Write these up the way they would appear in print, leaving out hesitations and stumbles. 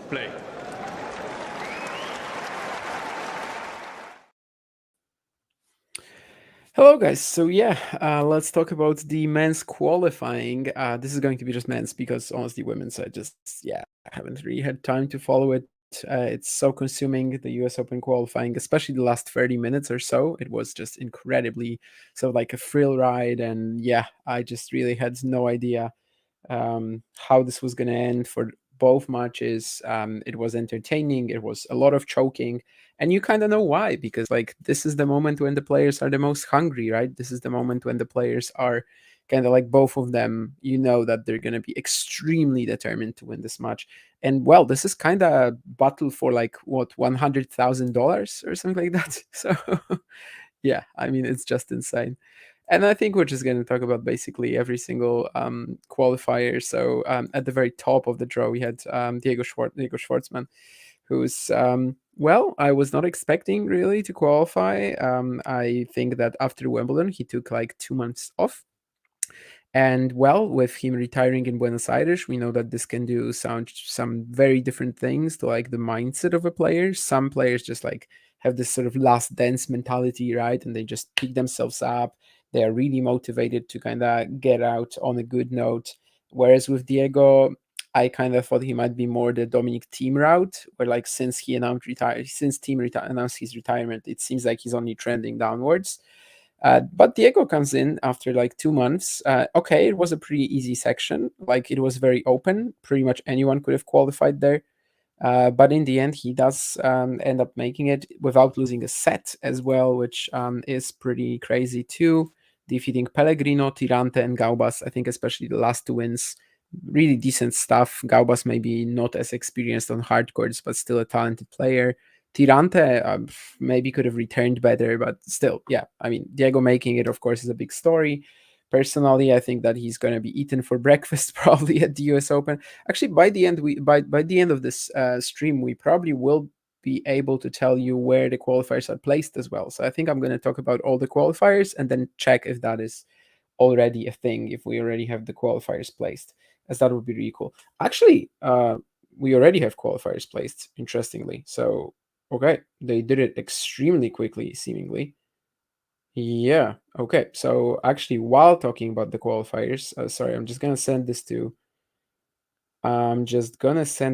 Play. Hello, guys. So let's talk about the men's qualifying. This is going to be just men's because honestly, women's I just haven't really had time to follow it. It's so consuming, the U.S. Open qualifying, especially the last 30 minutes or so. It was just incredibly so like a thrill ride, and I just really had no idea how this was going to end for both matches. It was entertaining. It was a lot of choking, and you kind of know why, because like this is the moment when the players are the most hungry, right? This is the moment when the players are kind of like both of them. You know that they're going to be extremely determined to win this match, and well, this is kind of a battle for like what $100,000 or something like that. So yeah, I mean, it's just insane. And I think we're just going to talk about basically every single qualifier. So at the very top of the draw, we had Diego Schwartzman, who's well, I was not expecting really to qualify. I think that after Wimbledon, he took like 2 months off. And well, with him retiring in Buenos Aires, we know that this can do some very different things to like the mindset of a player. Some players just like have this sort of last dance mentality, right? And they just pick themselves up. They are really motivated to kind of get out on a good note. Whereas with Diego, I kind of thought he might be more the Dominic Thiem route, where like since announced his retirement, it seems like he's only trending downwards. But Diego comes in after like 2 months. Okay, it was a pretty easy section. Like it was very open. Pretty much anyone could have qualified there. But in the end, he does end up making it without losing a set as well, which is pretty crazy too. Defeating Pellegrino, Tirante, and Gaubas. I think especially the last two wins, really decent stuff. Gaubas maybe not as experienced on hard courts, but still a talented player. Tirante maybe could have returned better, but still, yeah. I mean, Diego making it, of course, is a big story. Personally, I think that he's going to be eaten for breakfast probably at the U.S. Open. Actually, by the end of this stream, we probably will be able to tell you where the qualifiers are placed as well. So I think I'm going to talk about all the qualifiers and then check if that is already a thing, if we already have the qualifiers placed, as that would be really cool. Actually, we already have qualifiers placed, interestingly. So okay, they did it extremely quickly, seemingly. Yeah, okay. So actually, while talking about the qualifiers, sorry, I'm just gonna send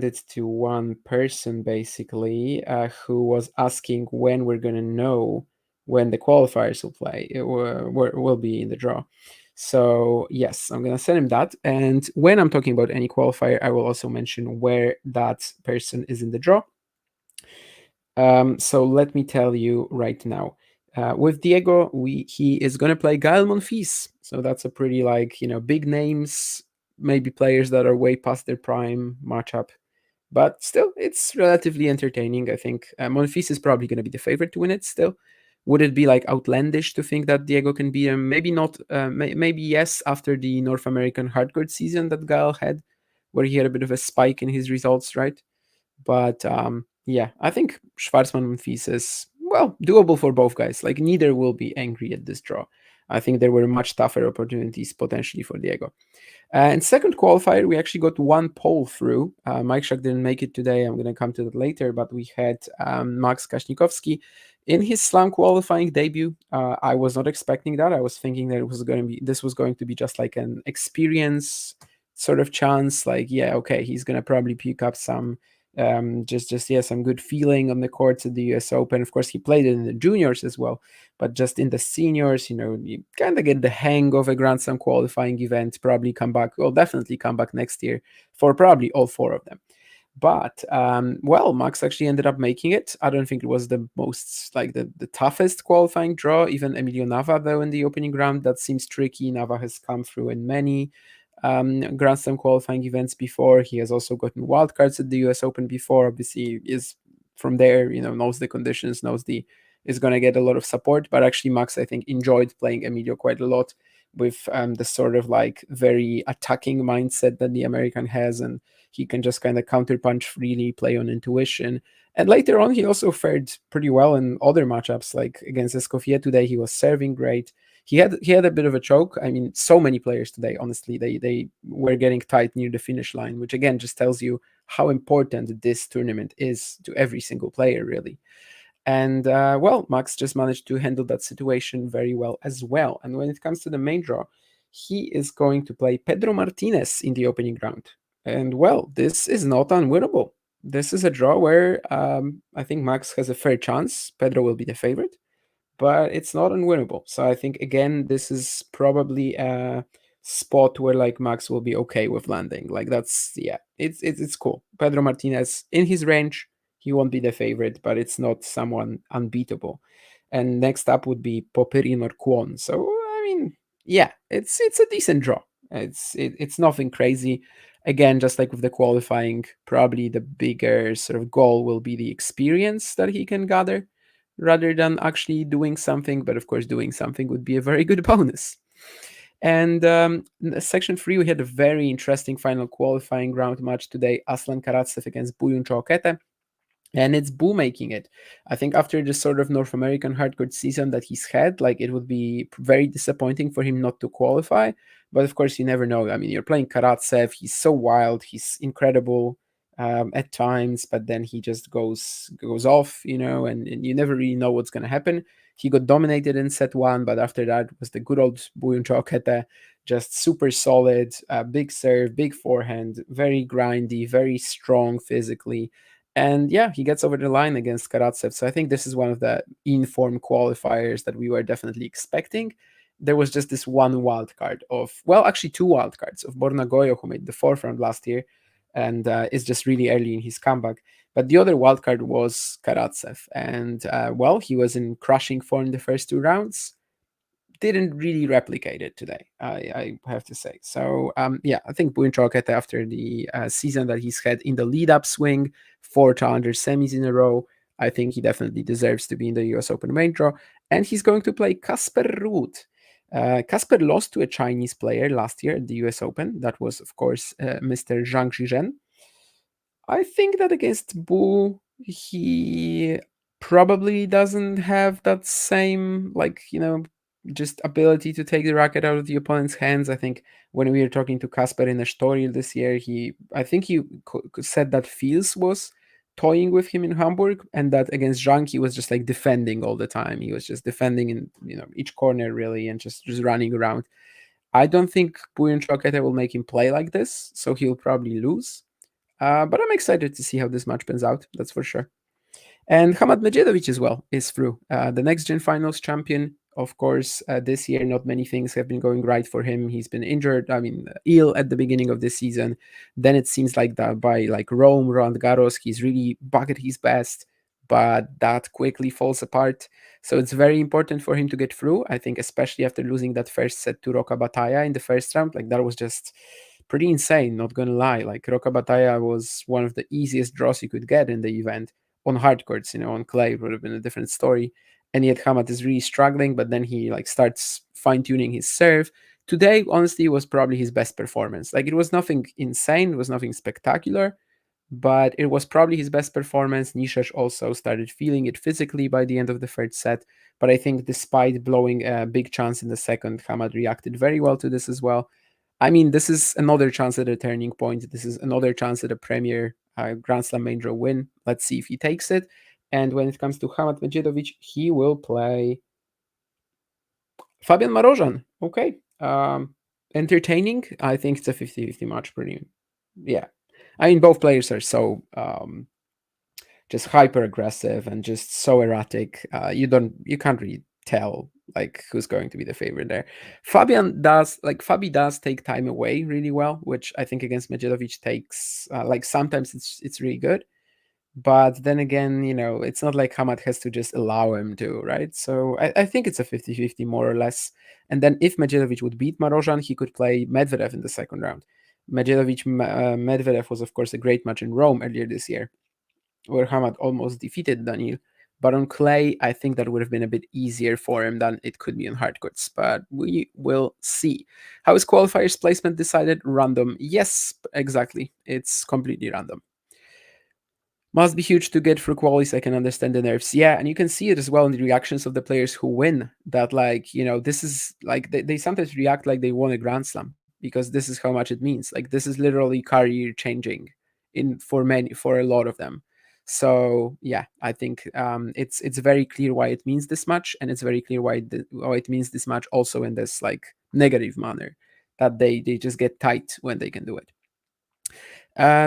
it to one person basically, who was asking when we're gonna know when the qualifiers will play, will be in the draw. So yes, I'm gonna send him that. And when I'm talking about any qualifier, I will also mention where that person is in the draw. So let me tell you right now. With Diego, he is going to play Gael Monfils. So that's a pretty like big names, maybe players that are way past their prime matchup, but still it's relatively entertaining. I think Monfils is probably going to be the favorite to win it. Still, would it be like outlandish to think that Diego can beat him? Maybe not. Maybe yes. After the North American hardcourt season that Gael had, where he had a bit of a spike in his results, right? But yeah, I think Schwarzman and Fils is well doable for both guys. Like neither will be angry at this draw. I think there were much tougher opportunities potentially for Diego. And second qualifier, we actually got one pole through. Mike Schuck didn't make it today. I'm going to come to that later, but we had Max Kashnikovsky in his slam qualifying debut. I was not expecting that. I was thinking that this was going to be just like an experience sort of chance. Like, yeah, okay, he's going to probably pick up some some good feeling on the courts at the US Open. Of course, he played it in the juniors as well, but just in the seniors, you kind of get the hang of a Grand Slam qualifying event. Probably come back, well, definitely come back next year for probably all four of them. But well, Max actually ended up making it. I don't think it was the most like the toughest qualifying draw. Even Emilio Nava, though, in the opening round, that seems tricky. Nava has come through in many Grand Slam qualifying events before. He has also gotten wildcards at the US Open before. Obviously, is from there, knows the conditions, is going to get a lot of support. But actually, Max, I think, enjoyed playing Emilio quite a lot with the sort of like very attacking mindset that the American has, and he can just kind of counterpunch freely, play on intuition. And later on, he also fared pretty well in other matchups, like against Escoffier today. He was serving great. He had a bit of a choke. I mean, so many players today, honestly, they were getting tight near the finish line, which again just tells you how important this tournament is to every single player, really. And well, Max just managed to handle that situation very well as well. And when it comes to the main draw, he is going to play Pedro Martinez in the opening round. And well, this is not unwinnable. This is a draw where I think Max has a fair chance. Pedro will be the favorite, but it's not unwinnable. So I think again, this is probably a spot where like Max will be okay with landing. Like that's yeah, it's cool. Pedro Martinez in his range, he won't be the favorite, but it's not someone unbeatable. And next up would be Popperin or Kwon. So I mean, yeah, it's a decent draw. It's nothing crazy. Again, just like with the qualifying, probably the bigger sort of goal will be the experience that he can gather rather than actually doing something. But of course, doing something would be a very good bonus. And section 3, we had a very interesting final qualifying round match today. Aslan Karatsev against Buyun Chokete. And it's Boo making it. I think after the sort of North American hardcore season that he's had, like it would be very disappointing for him not to qualify. But of course, you never know. I mean, you're playing Karatsev. He's so wild. He's incredible at times, but then he just goes off, and you never really know what's going to happen. He got dominated in set 1, but after that was the good old Buyun Chokete, just super solid, big serve, big forehand, very grindy, very strong physically. And yeah, he gets over the line against Karatsev. So I think this is one of the in-form qualifiers that we were definitely expecting. There was just this one wild card well, actually two wild cards of Borna Goyo, who made the fourth round last year and is just really early in his comeback. But the other wild card was Karatsev. And well, he was in crushing form in the first 2 rounds. Didn't really replicate it today, I have to say. So yeah, I think Buyun Chokete, after the season that he's had in the lead-up swing, 4 challenger semis in a row, I think he definitely deserves to be in the US Open main draw. And he's going to play Casper Ruud. Casper lost to a Chinese player last year at the US Open. That was, of course, Mr. Zhang Zhizhen. I think that against Bu, he probably doesn't have that same, just ability to take the racket out of the opponent's hands. I think when we were talking to Kasper in Estoril this year, I think he said that Fils was toying with him in Hamburg, and that against Zhang, he was just like defending all the time. He was just defending in each corner really, and just running around. I don't think Buyun Chokete will make him play like this, so he'll probably lose. But I'm excited to see how this match pans out, that's for sure. And Hamad Medjedovic as well is through. The Next Gen Finals champion, of course, this year not many things have been going right for him. He's been injured, ill at the beginning of this season. Then it seems like that by like Rome, Roland Garros, he's really back at his best, but that quickly falls apart. So it's very important for him to get through. I think especially after losing that first set to Roca Batalla in the first round, like that was just pretty insane, not gonna lie. Like Roca Batalla was one of the easiest draws you could get in the event on hard courts, on clay it would have been a different story. And yet Hamad is really struggling, but then he like starts fine-tuning his serve. Today, honestly, was probably his best performance. Like it was nothing insane, it was nothing spectacular, but it was probably his best performance. Nishash also started feeling it physically by the end of the third set. But I think despite blowing a big chance in the second, Hamad reacted very well to this as well. I mean, this is another chance at a turning point. This is another chance at a Premier Grand Slam main draw win. Let's see if he takes it. And when it comes to Hamad Medjedovic, he will play Fabian Marozsan. Okay. Entertaining. I think it's a 50-50 match. Pretty. Yeah. I mean, both players are so just hyper aggressive and just so erratic. You can't really tell like who's going to be the favorite there. Fabi does take time away really well, which I think against Medjedovic takes like sometimes it's really good. But then again, it's not like Hamad has to just allow him to, right? So I think it's a 50-50 more or less. And then if Medjedovic would beat Marozsan, he could play Medvedev in the second round. Medvedev was, of course, a great match in Rome earlier this year, where Hamad almost defeated Daniil. But on clay, I think that would have been a bit easier for him than it could be on hard courts. But we will see. How is qualifiers placement decided? Random. Yes, exactly. It's completely random. Must be huge to get through qualies. I can understand the nerves. Yeah, and you can see it as well in the reactions of the players who win. That this is like they sometimes react like they won a Grand Slam because this is how much it means. Like this is literally career changing in for a lot of them. So yeah, I think it's very clear why it means this much, and it's very clear why it means this much also in this like negative manner, that they just get tight when they can do it.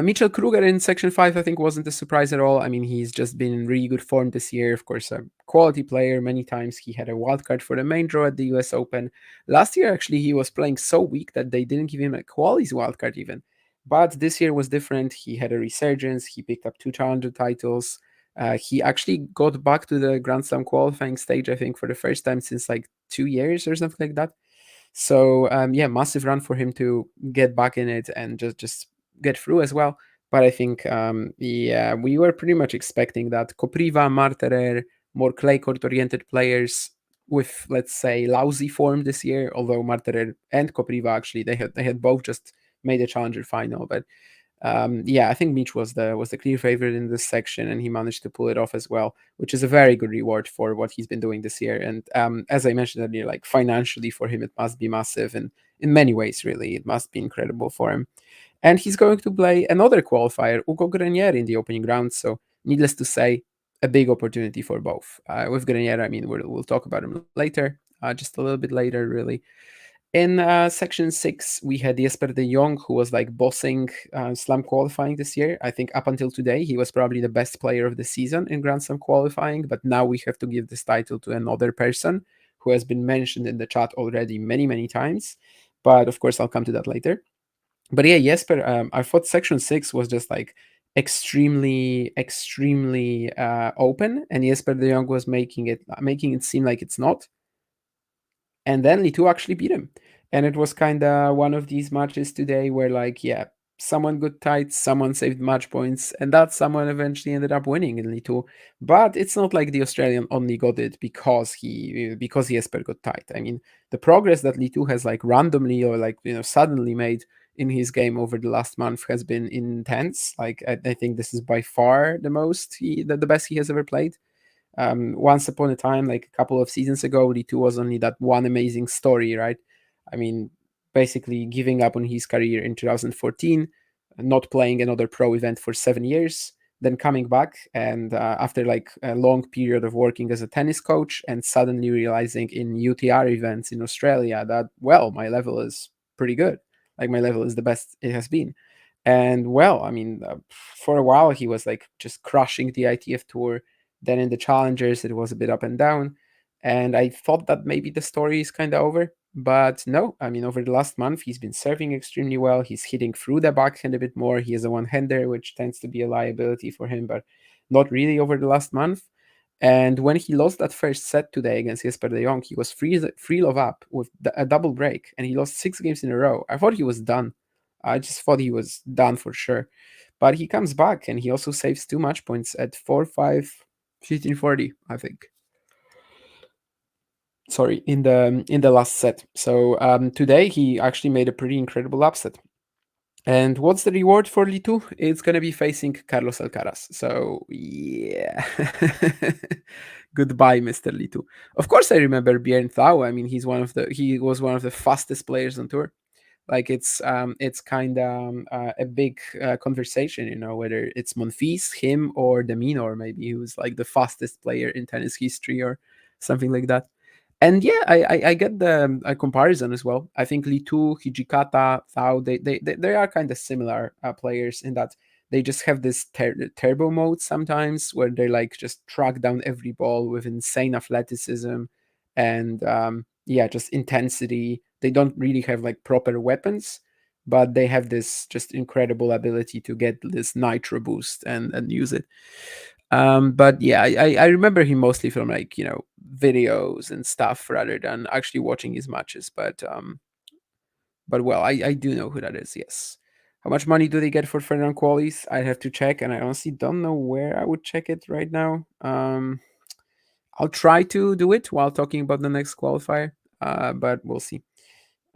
Mitchell Kruger in Section 5, I think, wasn't a surprise at all. I mean, he's just been in really good form this year. Of course, a quality player. Many times he had a wild card for the main draw at the US Open. Last year, actually, he was playing so weak that they didn't give him a qualies wild card even. But this year was different. He had a resurgence. He picked up 2 challenger titles. He actually got back to the Grand Slam qualifying stage, I think, for the first time since like 2 years or something like that. So yeah, massive run for him to get back in it and just get through as well. But I think yeah, we were pretty much expecting that Kopriva, Marterer, more clay court oriented players with, let's say, lousy form this year. Although Marterer and Kopriva actually they had both just made a challenger final, but yeah, I think Mitch was the clear favorite in this section, and he managed to pull it off as well, which is a very good reward for what he's been doing this year. And as I mentioned earlier, like financially for him, it must be massive, and in many ways, really, it must be incredible for him. And he's going to play another qualifier, Ugo Grenier, in the opening round. So, needless to say, a big opportunity for both. With Grenier, I mean, we'll talk about him later, just a little bit later, really. In Section 6, we had Jesper de Jong, who was like bossing Slam qualifying this year. I think up until today, he was probably the best player of the season in Grand Slam qualifying. But now we have to give this title to another person who has been mentioned in the chat already many, many times. But of course, I'll come to that later. But yeah, Jesper, I thought Section 6 was just like extremely, extremely open. And Jesper de Jong was making it seem like it's not. And then Litu actually beat him. And it was kind of one of these matches today where, like, yeah, someone got tight, someone saved match points, and that someone eventually ended up winning in Litu. But it's not like the Australian only got it because Jesper got tight. I mean, the progress that Litu has like randomly or like suddenly made in his game over the last month has been intense. Like I think this is by far the best he has ever played. Once upon a time, like a couple of seasons ago, Litu was only that one amazing story, right? I mean, basically giving up on his career in 2014, not playing another pro event for 7 years, then coming back and after like a long period of working as a tennis coach and suddenly realizing in UTR events in Australia that, well, my level is pretty good. Like my level is the best it has been. And well, I mean, for a while he was like just crushing the ITF tour. Then in the challengers, it was a bit up and down. And I thought that maybe the story is kind of over. But no, I mean, over the last month, he's been serving extremely well. He's hitting through the backhand a bit more. He has a one-hander, which tends to be a liability for him, but not really over the last month. And when he lost that first set today against Jesper de Jong, he was 3 love up with a double break, and he lost 6 games in a row. I thought he was done. I just thought he was done for sure. But he comes back, and he also saves 2 match points at 4-5, 15-40, I think. Sorry, in the last set. So today he actually made a pretty incredible upset. And what's the reward for Litu? It's gonna be facing Carlos Alcaraz. So yeah, goodbye, Mr. Litu. Of course, I remember Björn Thau. I mean, he was one of the fastest players on tour. Like it's kind of a big conversation, whether it's Monfils, him, or Deminor, maybe who's like the fastest player in tennis history or something like that. And yeah, I get the comparison as well. I think Litu, Hijikata, Thao, they are kind of similar players in that they just have this turbo mode sometimes where they like just track down every ball with insane athleticism and yeah, just intensity. They don't really have like proper weapons, but they have this just incredible ability to get this nitro boost and use it. But yeah, I remember him mostly from like videos and stuff rather than actually watching his matches. But well, I do know who that is. Yes. How much money do they get for Ferdinand Qualies? I have to check, and I honestly don't know where I would check it right now. I'll try to do it while talking about the next qualifier, but we'll see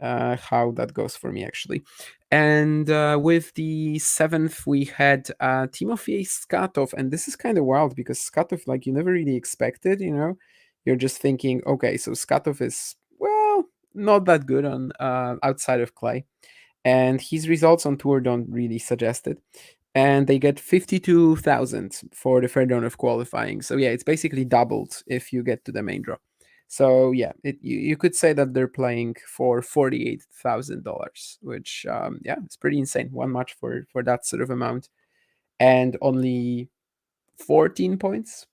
how that goes for me actually. And with the 7th, we had Timofey Skatov, and this is kind of wild because Skatov, like you never really expected, you're just thinking, okay, so Skatov is well not that good on outside of clay, and his results on tour don't really suggest it. and they get 52,000 for the third round of qualifying. So yeah, it's basically doubled if you get to the main draw. So yeah, you could say that they're playing for $48,000, which yeah, it's pretty insane. One match for that sort of amount, and only 14 points.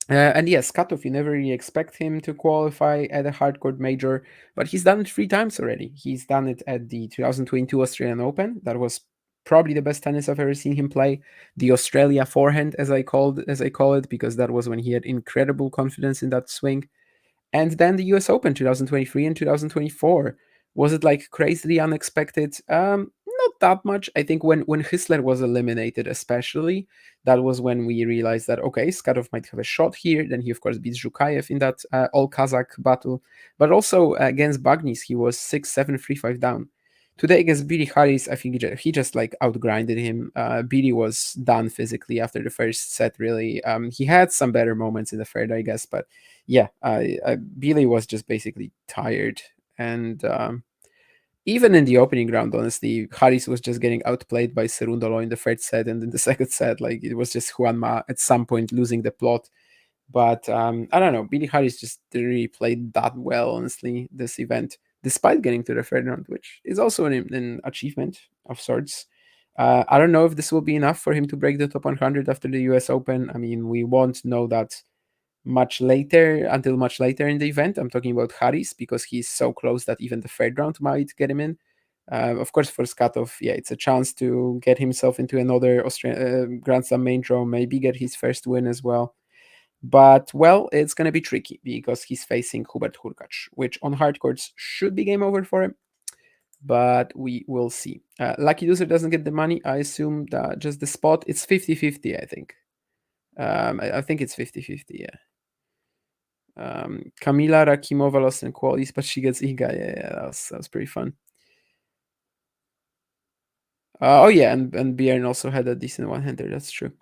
And yes, Katov, you never really expect him to qualify at a hardcore major, but he's done it 3 times already. He's done it at the 2022 Australian Open. That was probably the best tennis I've ever seen him play. The Australia forehand, as I call it, because that was when he had incredible confidence in that swing. And then the US Open 2023 and 2024. Was it like crazily unexpected? Not that much. I think when Hisler was eliminated, especially, that was when we realized that okay, Skatov might have a shot here. Then he of course beats Zhukayev in that all Kazakh battle, but also against Bagnis he was 6-7, 3-5 down. Today against Billy Harris, I think he just like outgrinded him. Billy was done physically after the first set. Really, he had some better moments in the third, I guess, but yeah, Billy was just basically tired, and even in the opening round, honestly, Harris was just getting outplayed by Serundolo in the third set, and in the second set, like it was just Juanma at some point losing the plot. But I don't know, Billy Harris just didn't really play that well, honestly, this event, despite getting to the third round, which is also an achievement of sorts. I don't know if this will be enough for him to break the top 100 after the US Open. I mean, we won't know that until much later in the event. I'm talking about Harris because he's so close that even the third round might get him in. Of course, for Skatov, yeah, it's a chance to get himself into another Australian Grand Slam main draw, maybe get his first win as well. But well, it's going to be tricky because he's facing Hubert Hurkacz, which on hard courts should be game over for him. But we will see. Lucky loser doesn't get the money. I assume that just the spot. It's 50-50, I think. I think it's 50-50, yeah. Kamila Rakimova lost in qualies, but she gets Iga. Yeah, that was pretty fun. Oh yeah, and Bjorn also had a decent one-hander. That's true.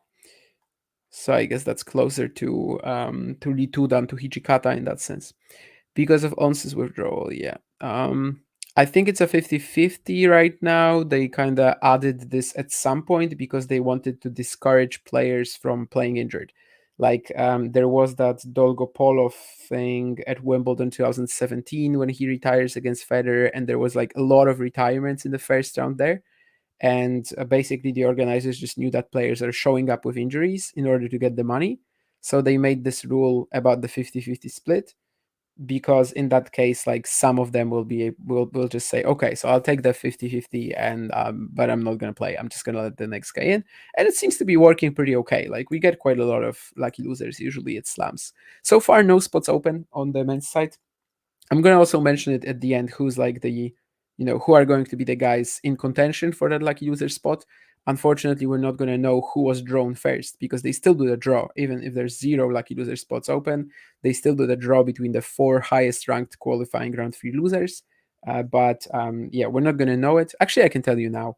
So I guess that's closer to Ritu than to Hijikata in that sense, because of Once's withdrawal. Yeah. I think it's a 50-50 right now. They kind of added this at some point because they wanted to discourage players from playing injured. Like there was that Dolgopolov thing at Wimbledon 2017 when he retires against Federer, and there was like a lot of retirements in the first round there. And basically, the organizers just knew that players are showing up with injuries in order to get the money. So they made this rule about the 50-50 split, because in that case, like some of them will just say, okay, so I'll take the 50-50, and but I'm not going to play. I'm just going to let the next guy in. And it seems to be working pretty okay. Like we get quite a lot of lucky losers usually at slams. So far, no spots open on the men's side. I'm going to also mention it at the end who's like who are going to be the guys in contention for that lucky loser spot. Unfortunately, we're not going to know who was drawn first because they still do the draw. Even if there's 0 lucky loser spots open, they still do the draw between the 4 highest ranked qualifying round 3 losers. But yeah, we're not going to know it. Actually, I can tell you now.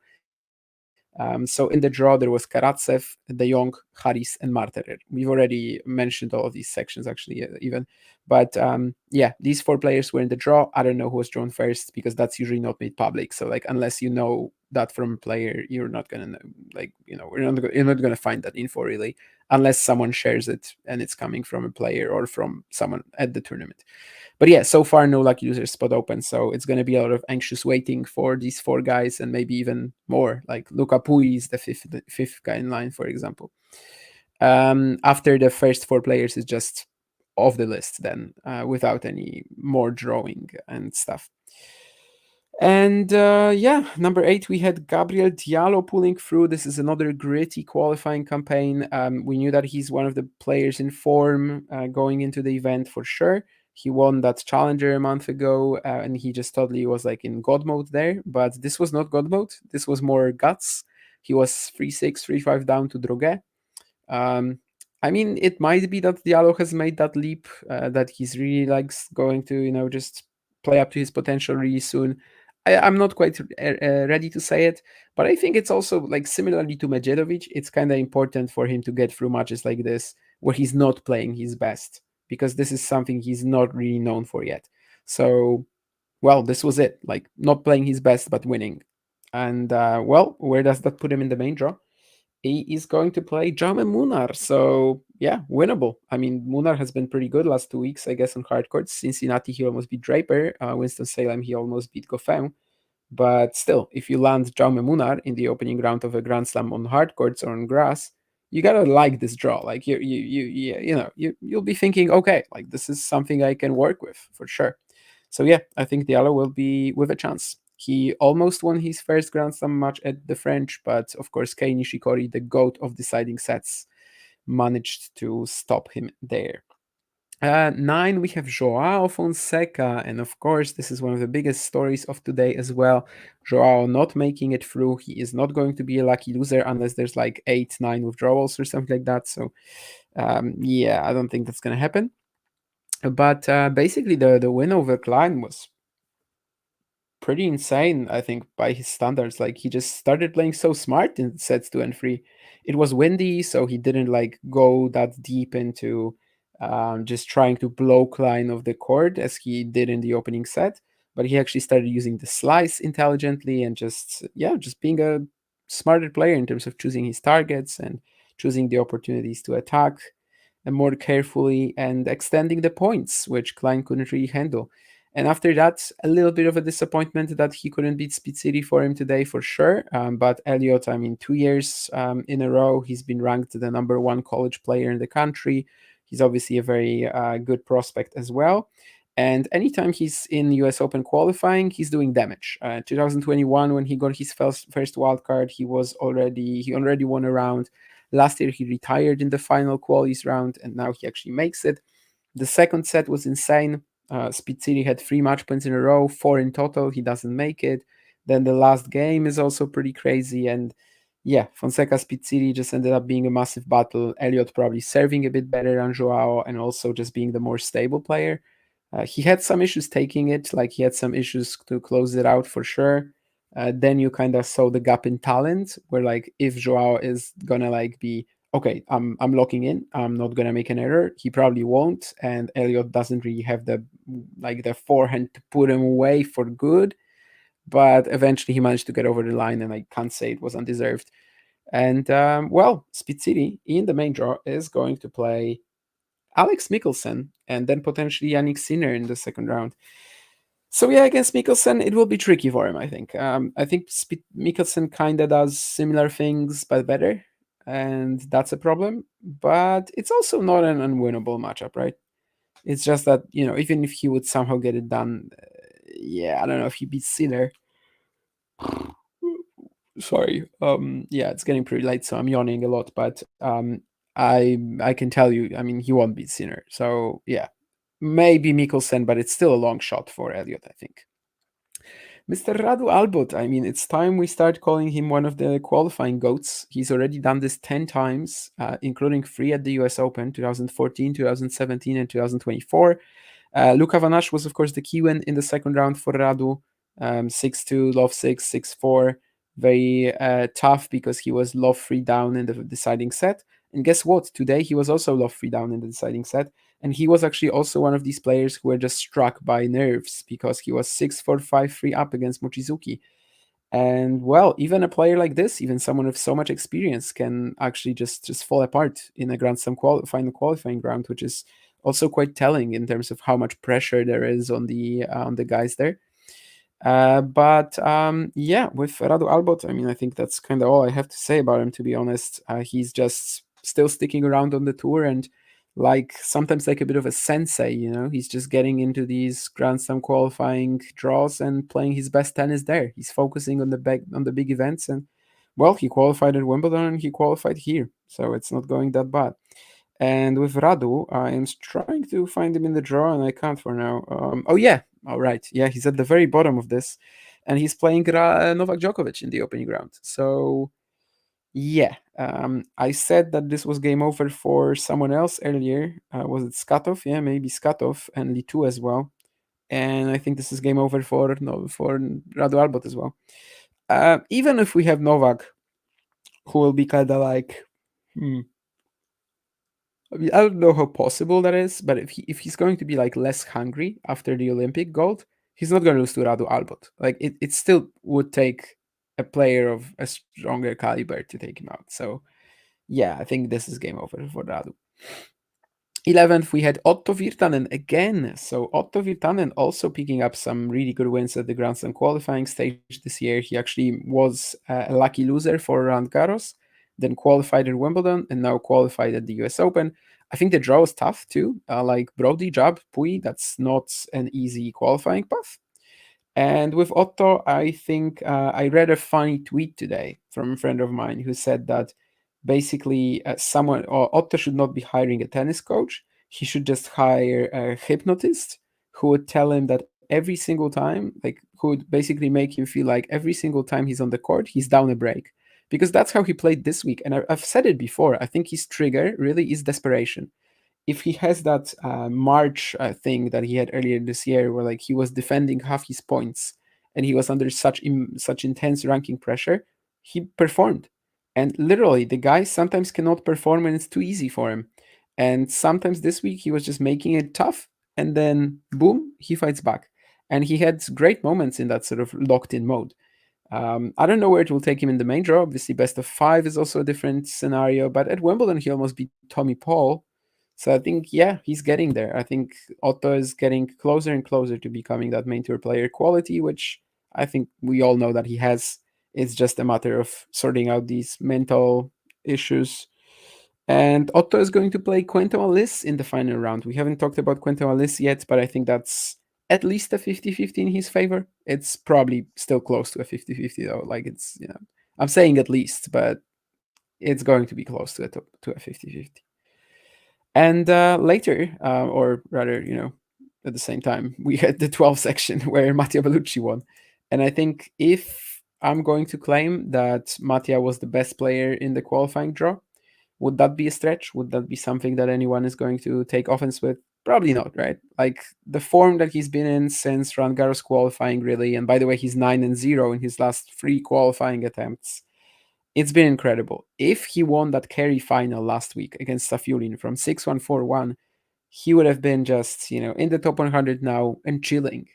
So in the draw, there was Karatsev, De Jong, Haris, and Marterer. We've already mentioned all of these sections, actually, even. But yeah, these 4 players were in the draw. I don't know who was drawn first because that's usually not made public. So like, unless you know that from a player, you're not gonna know. Like, you're not gonna find that info really, unless someone shares it and it's coming from a player or from someone at the tournament. But yeah, so far no lucky user spot open, so it's going to be a lot of anxious waiting for these 4 guys, and maybe even more. Like Luca Pui is the fifth guy in line, for example. After the first 4 players is just off the list, then without any more drawing and stuff. And yeah, number 8, we had Gabriel Diallo pulling through. This is another gritty qualifying campaign. We knew that he's one of the players in form going into the event for sure. He won that challenger a month ago, and he just totally was like in God mode there. But this was not God mode. This was more guts. He was 3-6, 3-5 down to Droget. Um, I mean, it might be that Diallo has made that leap, that he's really likes going to, just play up to his potential really soon. I'm not quite ready to say it, but I think it's also like similarly to Medjedovic, it's kind of important for him to get through matches like this where he's not playing his best, because this is something he's not really known for yet. So, well, this was it, like not playing his best but winning. And well, where does that put him in the main draw? He is going to play Jaume Munar. So yeah, winnable. I mean, Munar has been pretty good last 2 weeks, I guess, on hard courts. Cincinnati, he almost beat Draper. Winston-Salem, he almost beat Goffin. But still, if you land Jaume Munar in the opening round of a Grand Slam on hard courts or on grass, you gotta like this draw. Like you'll be thinking, okay, like this is something I can work with for sure. So yeah, I think Diallo will be with a chance. He almost won his first Grand Slam match at the French, but of course Kei Nishikori, the goat of deciding sets, managed to stop him there. 9, we have Joao Fonseca, and of course, this is one of the biggest stories of today as well. Joao not making it through. He is not going to be a lucky loser unless there's like 8, 9 withdrawals or something like that. So, yeah, I don't think that's going to happen. But basically, the win over Klein was pretty insane, I think, by his standards. Like he just started playing so smart in sets 2 and 3. It was windy, so he didn't like go that deep into just trying to blow Klein off the court as he did in the opening set. But he actually started using the slice intelligently and just being a smarter player in terms of choosing his targets and choosing the opportunities to attack and more carefully and extending the points, which Klein couldn't really handle. And after that, a little bit of a disappointment that he couldn't beat Speed City for him today, for sure. But Elliot, I mean, 2 years in a row, he's been ranked the number one college player in the country. He's obviously a very good prospect as well. And anytime he's in US Open qualifying, he's doing damage. 2021, when he got his first wild card, he already won a round. Last year, he retired in the final qualies round, and now he actually makes it. The second set was insane. Speed City had 3 match points in a row, 4 in total. He doesn't make it. Then the last game is also pretty crazy. And yeah, Fonseca Speed City just ended up being a massive battle. Elliot probably serving a bit better than Joao and also just being the more stable player. He had some issues taking it, like he had some issues to close it out for sure. Then you kind of saw the gap in talent, where like if Joao is gonna like be okay, I'm locking in, I'm not gonna make an error. He probably won't, and Elliot doesn't really have the forehand to put him away for good. But eventually he managed to get over the line, and I can't say it was undeserved. And well, Speed City in the main draw is going to play Alex Mikkelsen and then potentially Yannick Sinner in the second round. So yeah, against Mikkelsen, it will be tricky for him. I think. Mikkelsen kind of does similar things but better, and that's a problem. But it's also not an unwinnable matchup, right? It's just that even if he would somehow get it done, yeah, I don't know if he beats Sinner. Sorry. Yeah, it's getting pretty late, so I'm yawning a lot. But I can tell you, I mean, he won't beat Sinner. So yeah, maybe Mikkelsen, but it's still a long shot for Elliot, I think. Mr. Radu Albot, I mean, it's time we start calling him one of the qualifying goats. He's already done this 10 times, including 3 at the US Open 2014, 2017, and 2024. Luka Vanash was, of course, the key win in the second round for Radu. 6-2, love 6, 6-4. Very tough because he was love 3 down in the deciding set. And guess what? Today he was also love 3 down in the deciding set. And he was actually also one of these players who were just struck by nerves because he was 6-4, 5-3 up against Mochizuki. And well, even a player like this, even someone with so much experience, can actually just fall apart in a Grand Slam final qualifying round, which is also quite telling in terms of how much pressure there is on the guys there. But yeah, with Radu Albot, I mean, I think that's kind of all I have to say about him, to be honest. He's just still sticking around on the tour and like sometimes like a bit of a sensei, he's just getting into these Grand Slam qualifying draws and playing his best tennis there. He's focusing on the big events, and well, he qualified at Wimbledon and he qualified here, so it's not going that bad. And with Radu, I am trying to find him in the draw, and I can't for now. Oh yeah, all right, yeah, he's at the very bottom of this, and he's playing Novak Djokovic in the opening round. So yeah, I said that this was game over for someone else earlier. Was it Skatov? Yeah, maybe Skatov and Litu as well. And I think this is game over for no for Radu Albot as well. Even if we have Novak, who will be kind of like, I mean, I don't know how possible that is, but if he's going to be like less hungry after the Olympic gold, he's not going to lose to Radu Albot. Like it still would take a player of a stronger caliber to take him out. So yeah, I think this is game over for Radu. 11th, we had Otto Virtanen again. So Otto Virtanen also picking up some really good wins at the Grand Slam qualifying stage this year. He actually was a lucky loser for Roland Garros, then qualified in Wimbledon, and now qualified at the US Open. I think the draw was tough too. Like Brody, Jab, Pui, that's not an easy qualifying path. And with Otto, I think I read a funny tweet today from a friend of mine who said that basically someone or Otto should not be hiring a tennis coach. He should just hire a hypnotist who would tell him that every single time, like who would basically make him feel like every single time he's on the court, he's down a break. Because that's how he played this week. And I've said it before. I think his trigger really is desperation. If he has that March thing that he had earlier this year, where like he was defending half his points and he was under such intense ranking pressure, he performed. And literally, the guy sometimes cannot perform when it's too easy for him. And sometimes this week he was just making it tough, and then boom, he fights back. And he had great moments in that sort of locked in mode. I don't know where it will take him in the main draw. Obviously, best of five is also a different scenario. But at Wimbledon, he almost beat Tommy Paul. So I think, yeah, he's getting there. I think Otto is getting closer and closer to becoming that main tour player quality, which I think we all know that he has. It's just a matter of sorting out these mental issues. And Otto is going to play Quentin Wallace in the final round. We haven't talked about Quentin Wallace yet, but I think that's at least a 50-50 in his favor. It's probably still close to a 50-50 though. Like it's, I'm saying at least, but it's going to be close to a 50-50. And later, or rather, at the same time, we had the 12 section where Mattia Bellucci won. And I think if I'm going to claim that Mattia was the best player in the qualifying draw, would that be a stretch? Would that be something that anyone is going to take offense with? Probably not, right? Like the form that he's been in since Roland Garros qualifying, really. And by the way, he's 9-0 in his last 3 qualifying attempts. It's been incredible. If he won that carry final last week against Safiulin from 6-1, 4-1, he would have been just, in the top 100 now and chilling.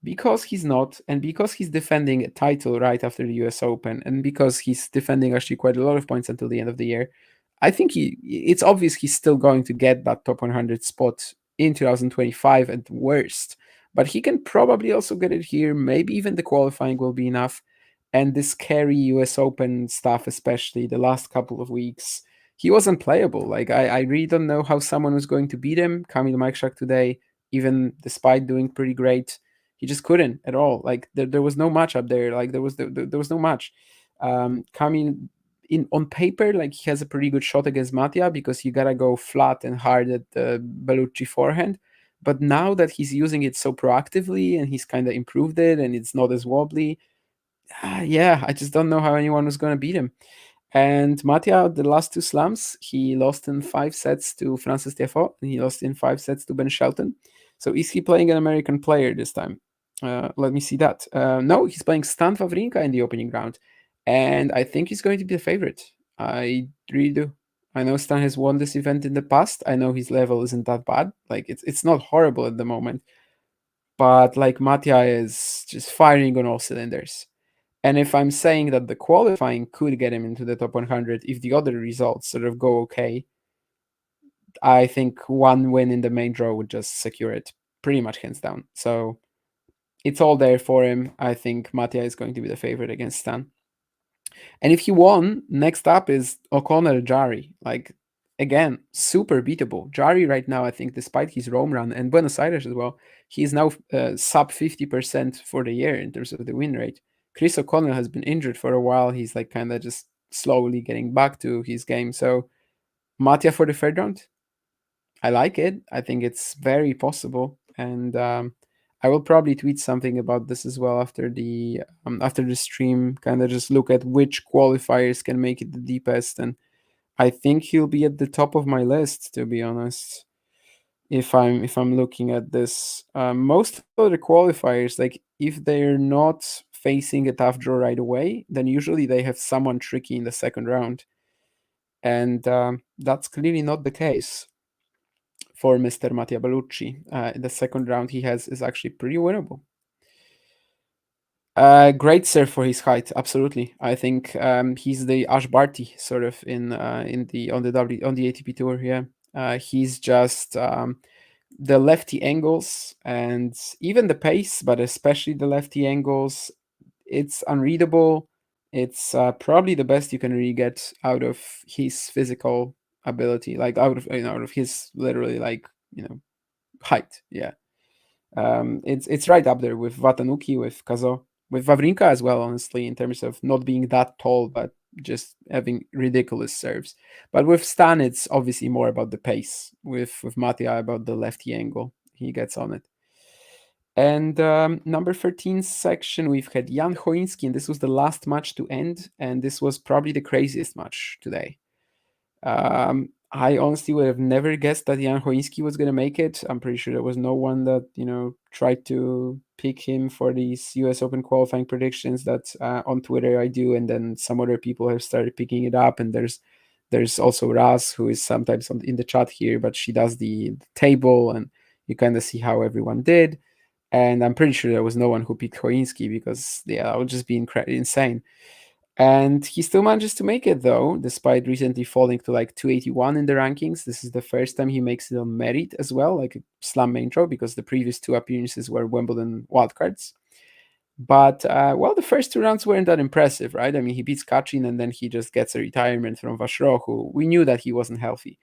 Because he's not, and because he's defending a title right after the US Open, and because he's defending actually quite a lot of points until the end of the year, I think it's obvious he's still going to get that top 100 spot in 2025 at worst. But he can probably also get it here. Maybe even the qualifying will be enough. And this carry US Open stuff, especially the last couple of weeks, he wasn't playable. Like, I really don't know how someone was going to beat him. Kamil Majchrzak today, even despite doing pretty great, he just couldn't at all. Like, there was no match up there. Like, there was no match. Kamil on paper, like he has a pretty good shot against Mattia because you gotta go flat and hard at the Bellucci forehand. But now that he's using it so proactively and he's kind of improved it and it's not as wobbly, yeah, I just don't know how anyone was going to beat him. And Mattia, the last 2 slams, he lost in 5 sets to Francis Tiafoe and he lost in 5 sets to Ben Shelton. So is he playing an American player this time? Let me see that. No, he's playing Stan Wawrinka in the opening round. And I think he's going to be the favorite. I really do. I know Stan has won this event in the past. I know his level isn't that bad. Like it's not horrible at the moment. But like Mattia is just firing on all cylinders. And if I'm saying that the qualifying could get him into the top 100 if the other results sort of go okay, I think one win in the main draw would just secure it pretty much hands down. So it's all there for him. I think Mattia is going to be the favorite against Stan. And if he won, next up is O'Connor Jari. Like, again, super beatable. Jari right now, I think, despite his Rome run and Buenos Aires as well, he is now sub 50% for the year in terms of the win rate. Chris O'Connell has been injured for a while. He's like kind of just slowly getting back to his game. So Mattia for the third round, I like it. I think it's very possible. And I will probably tweet something about this as well after the stream. Kind of just look at which qualifiers can make it the deepest, and I think he'll be at the top of my list, to be honest. If I'm looking at this, most of the qualifiers, like if they're not facing a tough draw right away, then usually they have someone tricky in the second round, and that's clearly not the case for Mr. Mattia Bellucci. The second round he has is actually pretty winnable. Great serve for his height, absolutely. I think he's the Ash Barty sort of in the on the on the ATP tour. Yeah, he's just the lefty angles and even the pace, but especially the lefty angles. It's unreadable. It's probably the best you can really get out of his physical ability, like out of his literally like height. Yeah, it's right up there with Watanuki, with Kazo, with Wawrinka as well. Honestly, in terms of not being that tall, but just having ridiculous serves. But with Stan, it's obviously more about the pace. With Matia, about the lefty angle, he gets on it. And number 13 section, we've had Jan Choinski, and this was the last match to end, and this was probably the craziest match today. I honestly would have never guessed that Jan Choinski was going to make it. I'm pretty sure there was no one that tried to pick him for these U.S. Open qualifying predictions that on Twitter I do, and then some other people have started picking it up. And there's also Raz, who is sometimes in the chat here, but she does the table, and you kind of see how everyone did. And I'm pretty sure there was no one who picked Choinski because that would just be insane. And he still manages to make it though, despite recently falling to like 281 in the rankings. This is the first time he makes it on merit as well, like a slam main draw, because the previous two appearances were Wimbledon wildcards. But well, the first two rounds weren't that impressive, right? I mean, he beats Kachin and then he just gets a retirement from Vacheron, who we knew that he wasn't healthy.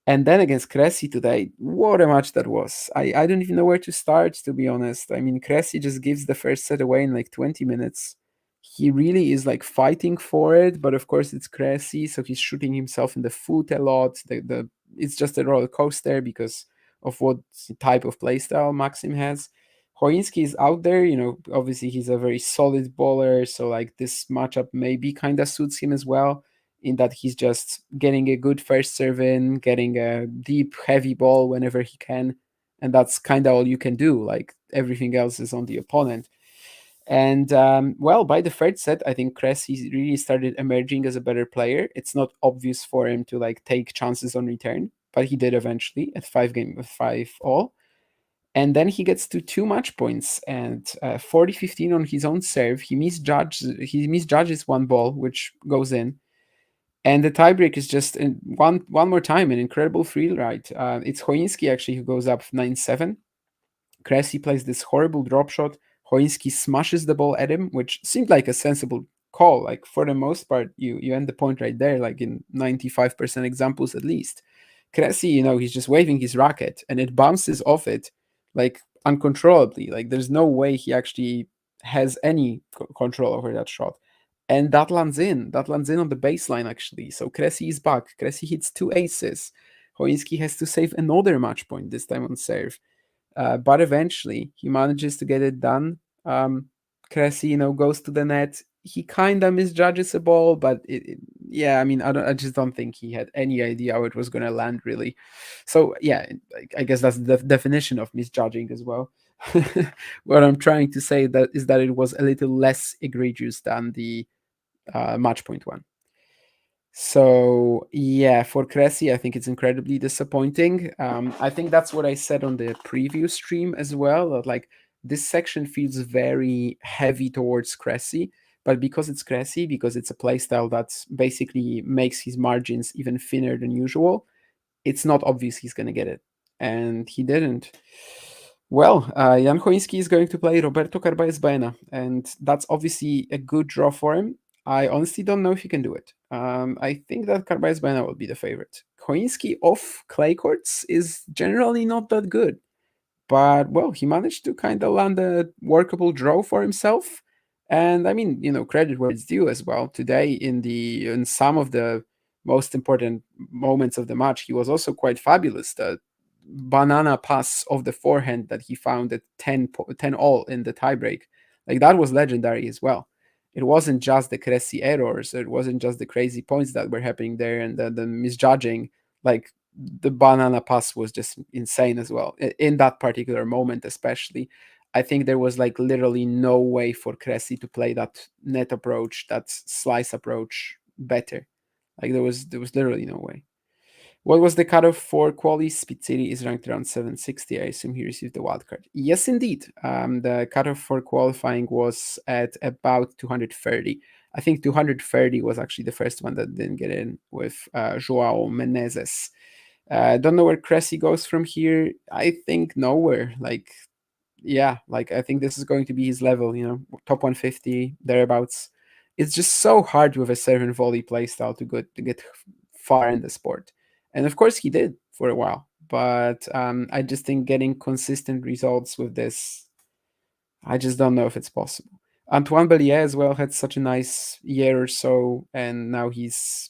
And then against Cressy today, what a match that was. I don't even know where to start, to be honest. I mean, Cressy just gives the first set away in like 20 minutes. He really is like fighting for it, but of course it's Cressy, so he's shooting himself in the foot a lot. It's just a roller coaster because of what type of playstyle Maxim has. Choinski is out there, obviously he's a very solid bowler, so like this matchup maybe kind of suits him as well, in that he's just getting a good first serve in, getting a deep, heavy ball whenever he can. And that's kind of all you can do. Like everything else is on the opponent. And well, by the third set, I think Cressy really started emerging as a better player. It's not obvious for him to like take chances on return, but he did eventually at 5 all. And then he gets to 2 match points and 40-15 on his own serve. He misjudges one ball, which goes in, and the tiebreak is just one more time an incredible free ride. It's Choinski actually who goes up 9-7. Cressy plays this horrible drop shot. Choinski smashes the ball at him, which seemed like a sensible call. Like for the most part, you end the point right there, like in 95% examples at least. Cressy, he's just waving his racket and it bounces off it like uncontrollably. Like there's no way he actually has any control over that shot. And that lands in. That lands in on the baseline, actually. So Cressy is back. Cressy hits two aces. Choinski has to save another match point, this time on serve. But eventually, he manages to get it done. Cressy, goes to the net. He kind of misjudges the ball, but yeah, I mean, I just don't think he had any idea how it was going to land, really. So yeah, I guess that's the definition of misjudging as well. What I'm trying to say is that it was a little less egregious than the match point one. So yeah, for Cressy, I think it's incredibly disappointing. I think that's what I said on the previous stream as well. That like this section feels very heavy towards Cressy, but because it's Cressy, because it's a playstyle that basically makes his margins even thinner than usual, it's not obvious he's going to get it, and he didn't. Well, Jan Choinski is going to play Roberto Carballes Baena, and that's obviously a good draw for him. I honestly don't know if he can do it. I think that Carballes Baena will be the favorite. Choinski off clay courts is generally not that good, but well, he managed to kind of land a workable draw for himself. And I mean, credit where it's due as well. Today, in some of the most important moments of the match, he was also quite fabulous. The banana pass of the forehand that he found at 10 all in the tiebreak, like that was legendary as well. It wasn't just the Cressy errors, it wasn't just the crazy points that were happening there and the misjudging. Like the banana pass was just insane as well in that particular moment, especially. I think there was like literally no way for Cressy to play that net approach, that slice approach better. Like there was literally no way. What was the cutoff for quali? Speed City is ranked around 760. I assume he received the wild card. Yes, indeed. The cutoff for qualifying was at about 230. I think 230 was actually the first one that didn't get in with Joao Menezes. Don't know where Cressy goes from here. I think nowhere. Like, yeah, like I think this is going to be his level, top 150, thereabouts. It's just so hard with a serve and volley playstyle to get far in the sport. And of course he did for a while. But I just think getting consistent results with this, I just don't know if it's possible. Antoine Bellier as well had such a nice year or so, and now he's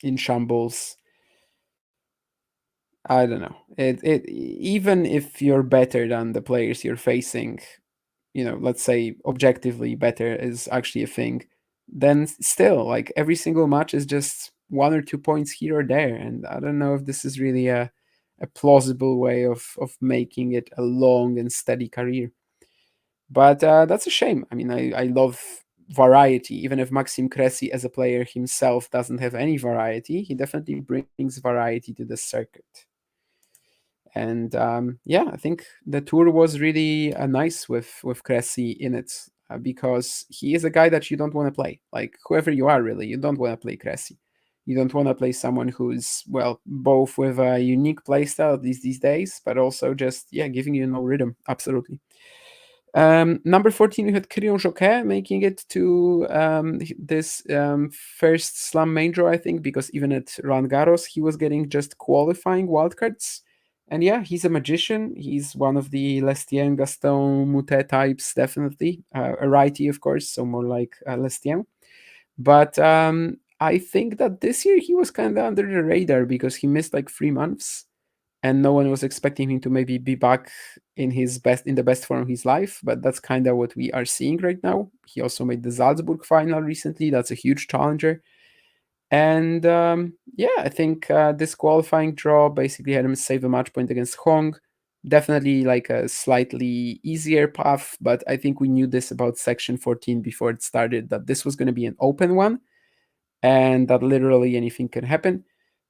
in shambles. I don't know. It even if you're better than the players you're facing, let's say objectively better is actually a thing, then still, like every single match is just 1 or 2 points here or there, and I don't know if this is really a plausible way of making it a long and steady career. But that's a shame. I mean, I love variety. Even if Maxim Cressy as a player himself doesn't have any variety, he definitely brings variety to the circuit. And yeah, I think the tour was really nice with Cressy in it, because he is a guy that you don't want to play. Like whoever you are, really, you don't want to play Cressy. You don't want to play someone who's, well, both with a unique playstyle these days, but also just, yeah, giving you no rhythm. Absolutely. Number 14, we had Kyrion Joquet making it to this first Slam main draw, I think, because even at Roland Garros, he was getting just qualifying wildcards. And yeah, he's a magician. He's one of the Lestien, Gaston, Moutet types, definitely. A righty, of course, so more like Lestien. But I think that this year he was kind of under the radar because he missed like 3 months, and no one was expecting him to maybe be back in the best form of his life. But that's kind of what we are seeing right now. He also made the Salzburg final recently. That's a huge challenger. And yeah, I think this qualifying draw basically had him save a match point against Hong. Definitely like a slightly easier path, but I think we knew this about section 14 before it started, that this was going to be an open one and that literally anything can happen.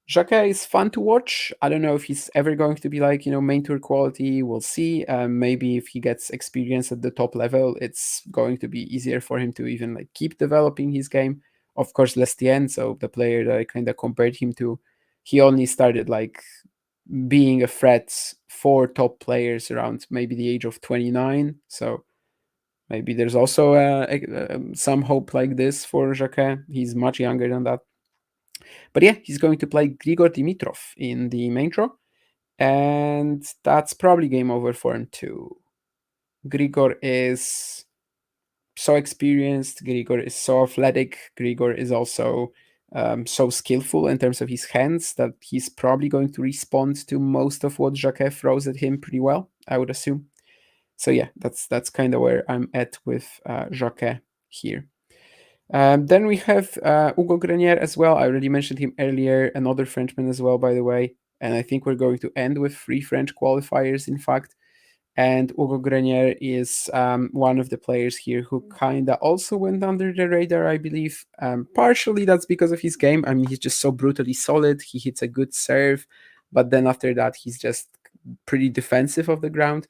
Jacquet is fun to watch. I don't know if he's ever going to be like, main tour quality. We'll see. Maybe if he gets experience at the top level, it's going to be easier for him to even like keep developing his game. Of course, Lestien, so the player that I kind of compared him to, he only started like being a threat for top players around maybe the age of 29. So maybe there's also some hope like this for Jacquet. He's much younger than that. But yeah, he's going to play Grigor Dimitrov in the main draw, and that's probably game over for him too. Grigor is so experienced, Grigor is so athletic, Grigor is also so skillful in terms of his hands that he's probably going to respond to most of what Jacquet throws at him pretty well, I would assume. So yeah, that's kind of where I'm at with Jacquet here. Then we have Hugo Grenier as well. I already mentioned him earlier, another Frenchman as well, by the way. And I think we're going to end with 3 French qualifiers, in fact. And Hugo Grenier is one of the players here who kind of also went under the radar, I believe. Partially that's because of his game. I mean, he's just so brutally solid. He hits a good serve. But then after that, he's just pretty defensive of the ground.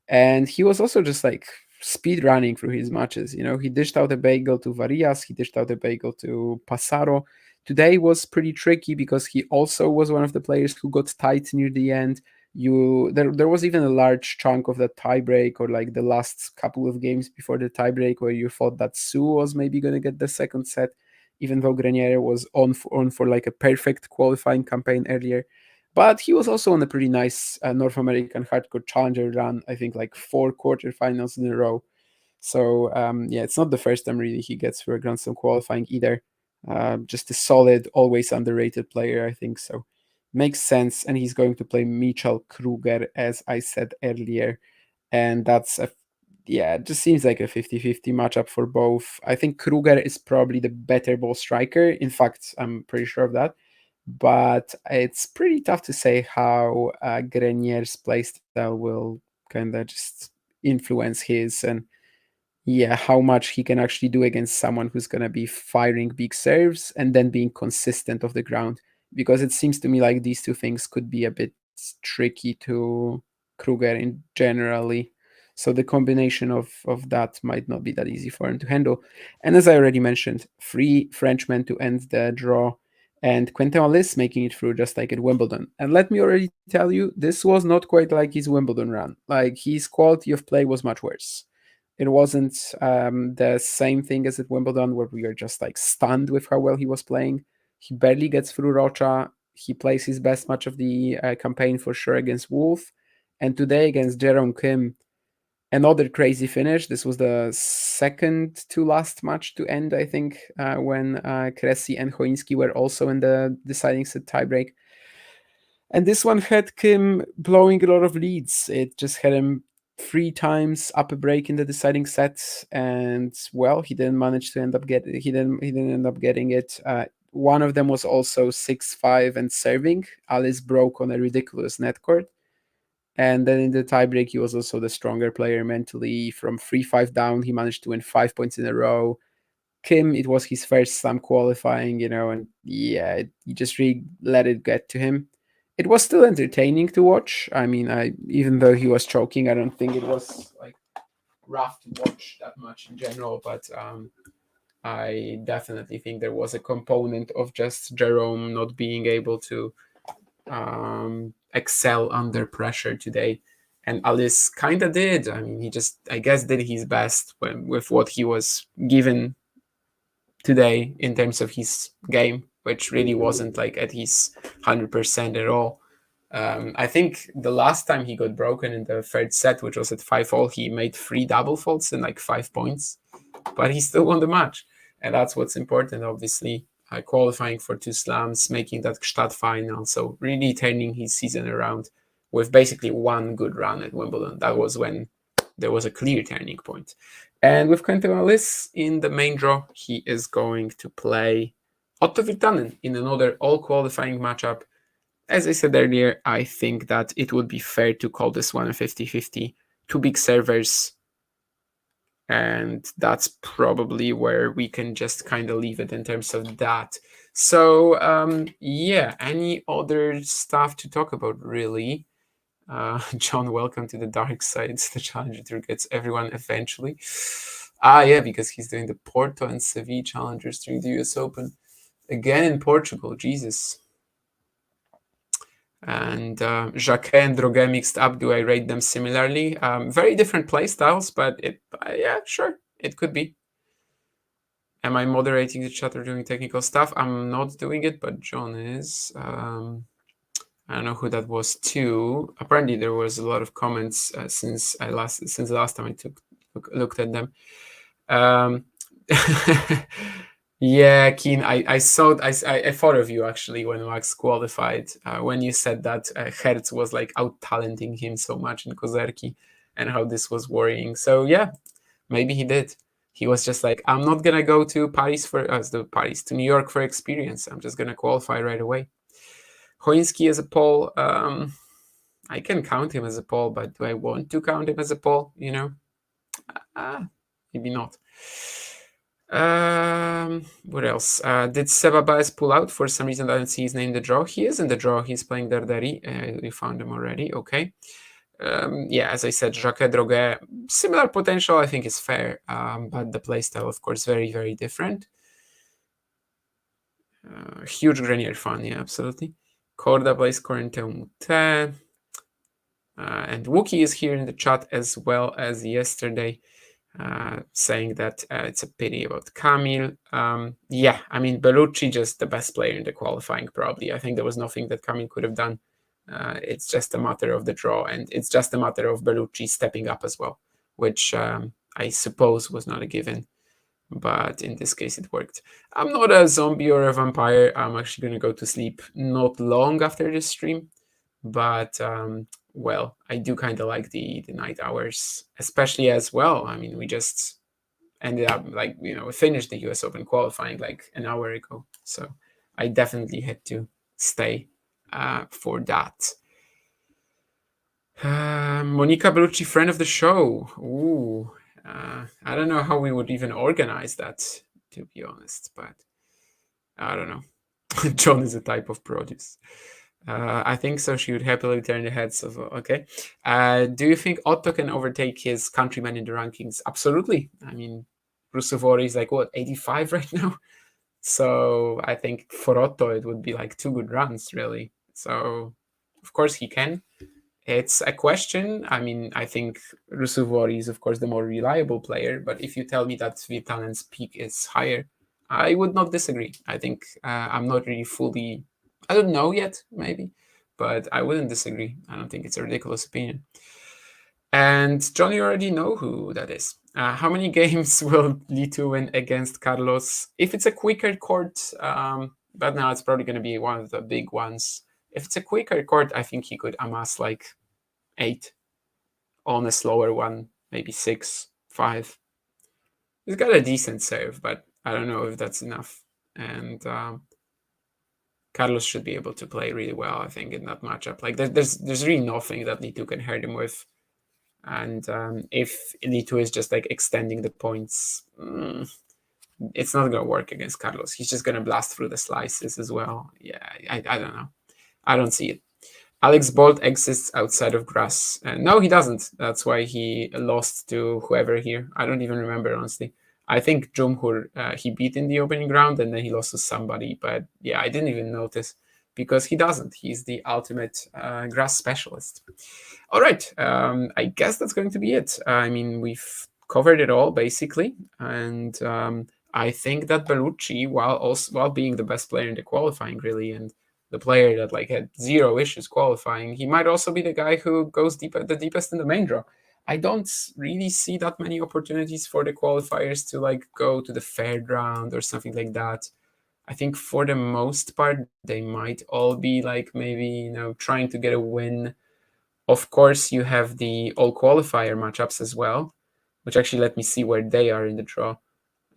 And he was also just like speed running through his matches. He dished out a bagel to Varias, he dished out a bagel to Passaro. Today was pretty tricky because he also was one of the players who got tight near the end. There was even a large chunk of that tiebreak, or like the last couple of games before the tiebreak, where you thought that Su was maybe going to get the second set, even though Grenier was on for like a perfect qualifying campaign earlier. But he was also on a pretty nice North American hardcore challenger run, I think like 4 quarterfinals in a row. So yeah, it's not the first time really he gets for a Grand Slam qualifying either. Just a solid, always underrated player, I think. So makes sense. And he's going to play Michal Kruger, as I said earlier. And that's yeah, it just seems like a 50-50 matchup for both. I think Kruger is probably the better ball striker. In fact, I'm pretty sure of that. But it's pretty tough to say how Grenier's playstyle will kind of just influence his, and yeah, how much he can actually do against someone who's going to be firing big serves and then being consistent off the ground. because it seems to me like these two things could be a bit tricky to Kruger in generally. So the combination of that might not be that easy for him to handle. And as I already mentioned, 3 Frenchmen to end the draw, and Quentin Halys making it through just like at Wimbledon. And let me already tell you, this was not quite like his Wimbledon run. Like his quality of play was much worse. It wasn't the same thing as at Wimbledon, where we were just like stunned with how well he was playing. He barely gets through Rocha. He plays his best match of the campaign for sure against Wolf. And today against Jerome Kim, another crazy finish. This was the second to last match to end, I think, when Cressy and Choinski were also in the deciding set tiebreak. And this one had Kim blowing a lot of leads. It just had him 3 times up a break in the deciding set, and well, he didn't manage to end up get. He didn't end up getting it. One of them was also 6-5 and serving. Alice broke on a ridiculous net court. And then in the tiebreak, he was also the stronger player mentally. From 3-5 down, he managed to win 5 points in a row. Kim, it was his first slam qualifying, and yeah, he just really let it get to him. It was still entertaining to watch. I mean, even though he was choking, I don't think it was like rough to watch that much in general. But I definitely think there was a component of just Jerome not being able to excel under pressure today. And Alice kind of did. I mean, he just, I guess, did his best with what he was given today in terms of his game, which really wasn't like at his 100% at all. I think the last time he got broken in the third set, which was at 5-all, he made 3 double faults and like 5 points, but he still won the match. And that's what's important, obviously. Qualifying for 2 slams, making that Gstaad final, so really turning his season around with basically one good run at Wimbledon. That was when there was a clear turning point. And with Quentin Halys in the main draw, he is going to play Otto Virtanen in another all-qualifying matchup. As I said earlier, I think that it would be fair to call this one a 50-50. 2 big servers, and that's probably where we can just kind of leave it in terms of that. So yeah, any other stuff to talk about, really? John, welcome to the dark side. The Challenger Tour gets everyone eventually. Yeah, because he's doing the Porto and Seville Challengers during the US Open. Again in Portugal, Jesus. And Jacquet and Droguet mixed up, do I rate them similarly? Very different play styles, but yeah, sure, it could be. Am I moderating the chat or doing technical stuff? I'm not doing it, but John is. I don't know who that was too. Apparently, there was a lot of comments since the last time I looked at them. Yeah, Keen, I thought of you actually when Max qualified, when you said that Hertz was like out-talenting him so much in Kozerki and how this was worrying. So yeah, maybe he did. He was just like, I'm not going to go to to New York for experience. I'm just going to qualify right away. Choinski as a pole, I can count him as a pole, but do I want to count him as a pole? Maybe not. What else? Did Seba Baez pull out? For some reason, I don't see his name in the draw. He is in the draw. He's playing Dardari. We found him already. Okay. Yeah, as I said, Jacquet Droguet, similar potential, I think is fair, but the playstyle, of course, very, very different. Huge Grenier fan, yeah, absolutely. Korda plays Corentin Moutet. And Wookie is here in the chat as well as yesterday, saying that it's a pity about Kamil. Yeah, I mean, Bellucci just the best player in the qualifying, probably. I think there was nothing that Kamil could have done. It's just a matter of the draw, and it's just a matter of Bellucci stepping up as well, which I suppose was not a given. But in this case, it worked. I'm not a zombie or a vampire. I'm actually going to go to sleep not long after this stream. But, well, I do kind of like the night hours, especially as well. I mean, we just ended up we finished the US Open qualifying like an hour ago. So I definitely had to stay for that. Monica Bellucci, friend of the show. Ooh. I don't know how we would even organize that, to be honest, but I don't know. John is a type of produce. I think so. She would happily turn the heads of. Okay. Do you think Otto can overtake his countryman in the rankings? Absolutely. I mean, Rusevori is like what 85 right now. So I think for Otto it would be like 2 good runs really. So of course he can. It's a question. I mean, I think Rusevori is of course the more reliable player, but if you tell me that Virtanen's peak is higher, I would not disagree. I think I'm not really fully. I don't know yet, maybe, but I wouldn't disagree. I don't think it's a ridiculous opinion. And John, you already know who that is. How many games will Litu win against Carlos? If it's a quicker court, but now it's probably going to be one of the big ones. If it's a quicker court, I think he could amass like 8. On a slower one, maybe 6, 5. He's got a decent serve, but I don't know if that's enough. And Carlos should be able to play really well, I think, in that matchup. Like there's really nothing that Litu can hurt him with. And if Litu is just like extending the points, it's not going to work against Carlos. He's just going to blast through the slices as well. Yeah, I don't know. I don't see it. Alex Bolt exists outside of grass. No, he doesn't. That's why he lost to whoever here. I don't even remember, honestly. I think Jumhur he beat in the opening round and then he lost to somebody. But yeah, I didn't even notice because he doesn't. He's the ultimate grass specialist. All right. I guess that's going to be it. I mean, we've covered it all basically. And I think that Bellucci, while being the best player in the qualifying, really, and the player that like had 0 issues qualifying, he might also be the guy who goes the deepest in the main draw. I don't really see that many opportunities for the qualifiers to like go to the third round or something like that. I think for the most part, they might all be like maybe, trying to get a win. Of course, you have the all qualifier matchups as well, which actually let me see where they are in the draw.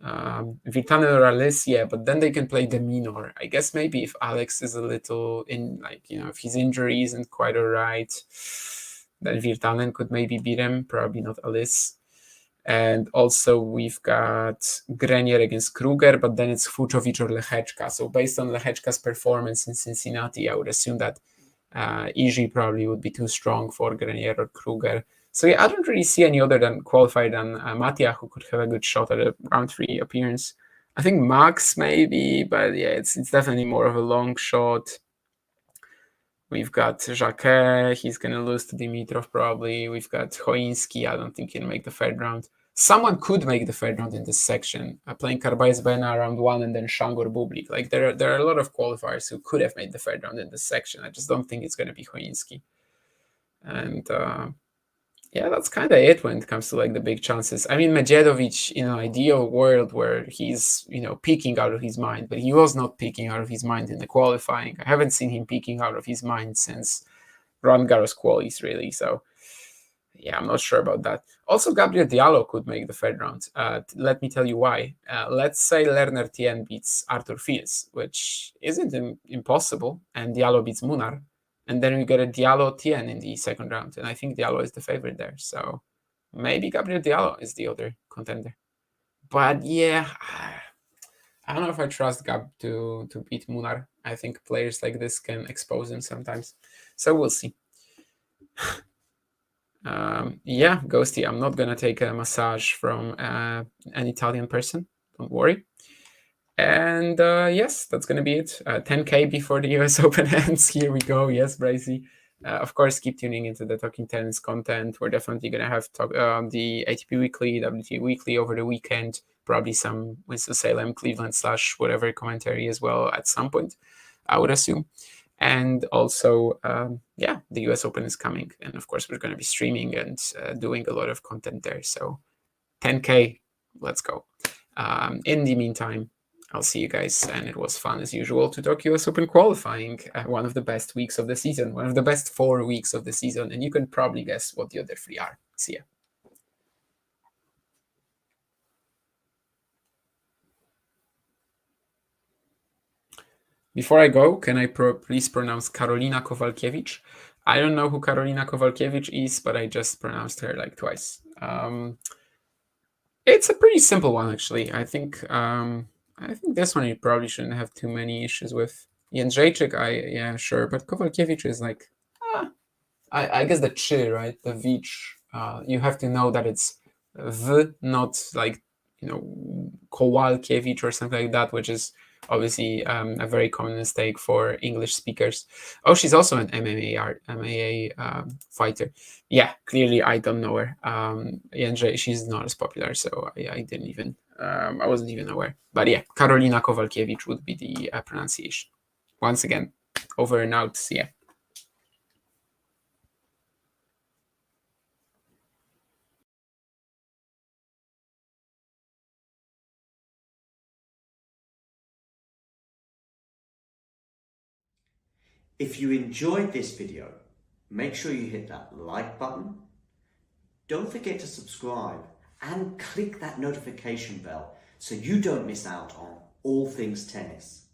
Virtanen or Alice, yeah, but then they can play the minor. I guess maybe if Alex is a little in, like, if his injury isn't quite all right, then Virtanen could maybe beat him, probably not Alice. And also we've got Grenier against Kruger, but then it's Fuciovic or Lecheczka. So based on Lecheczka's performance in Cincinnati, I would assume that Iji probably would be too strong for Grenier or Kruger. So yeah, I don't really see any other than qualified than Mattia who could have a good shot at a round 3 appearance. I think Max maybe, but yeah, it's definitely more of a long shot. We've got Jacquet, he's going to lose to Dimitrov probably. We've got Choinski, I don't think he'll make the third round. Someone could make the third round in this section, playing Karbaiz Bena round 1 and then Shangor Bublik. Like there are a lot of qualifiers who could have made the third round in this section. I just don't think it's going to be Choinski. And yeah, that's kind of it when it comes to like the big chances. I mean, Medjedovic in an ideal world where he's, peeking out of his mind, but he was not peeking out of his mind in the qualifying. I haven't seen him peeking out of his mind since Roland Garros qualies, really. So yeah, I'm not sure about that. Also, Gabriel Diallo could make the third round. Let me tell you why. Let's say Lerner Tien beats Arthur Fils, which isn't impossible, and Diallo beats Munar. And then we get a Diallo Tien in the second round. And I think Diallo is the favorite there. So maybe Gabriel Diallo is the other contender. But yeah, I don't know if I trust Gab to beat Munar. I think players like this can expose him sometimes. So we'll see. Yeah, Ghosty, I'm not going to take a massage from an Italian person. Don't worry. And yes, that's going to be it. 10K before the US Open ends. Here we go. Yes, Brycey. Of course, keep tuning into the Talking Tennis content. We're definitely going to have the ATP Weekly, WTA Weekly over the weekend. Probably some Winston-Salem, Cleveland / whatever commentary as well at some point, I would assume. And also, yeah, the US Open is coming. And of course, we're going to be streaming and doing a lot of content there. So 10K, let's go. In the meantime, I'll see you guys, and it was fun as usual to talk US Open qualifying. One of the best weeks of the season, one of the best 4 weeks of the season, and you can probably guess what the other 3 are. See ya. Before I go, can I please pronounce Karolina Kowalkiewicz? I don't know who Karolina Kowalkiewicz is, but I just pronounced her like twice. It's a pretty simple one, actually. I think I think this one you probably shouldn't have too many issues with. Jędrzejczyk, yeah, sure, but Kowalkiewicz is like, ah, I guess the ch, right? The vich. You have to know that it's v, not like, Kowalkiewicz or something like that, which is obviously a very common mistake for English speakers. Oh, she's also an MMA fighter. Yeah, clearly I don't know her. She's not as popular, so I didn't even, I wasn't even aware. But yeah, Karolina Kowalkiewicz would be the pronunciation. Once again, over and out. Yeah. If you enjoyed this video, make sure you hit that like button. Don't forget to subscribe and click that notification bell so you don't miss out on all things tennis.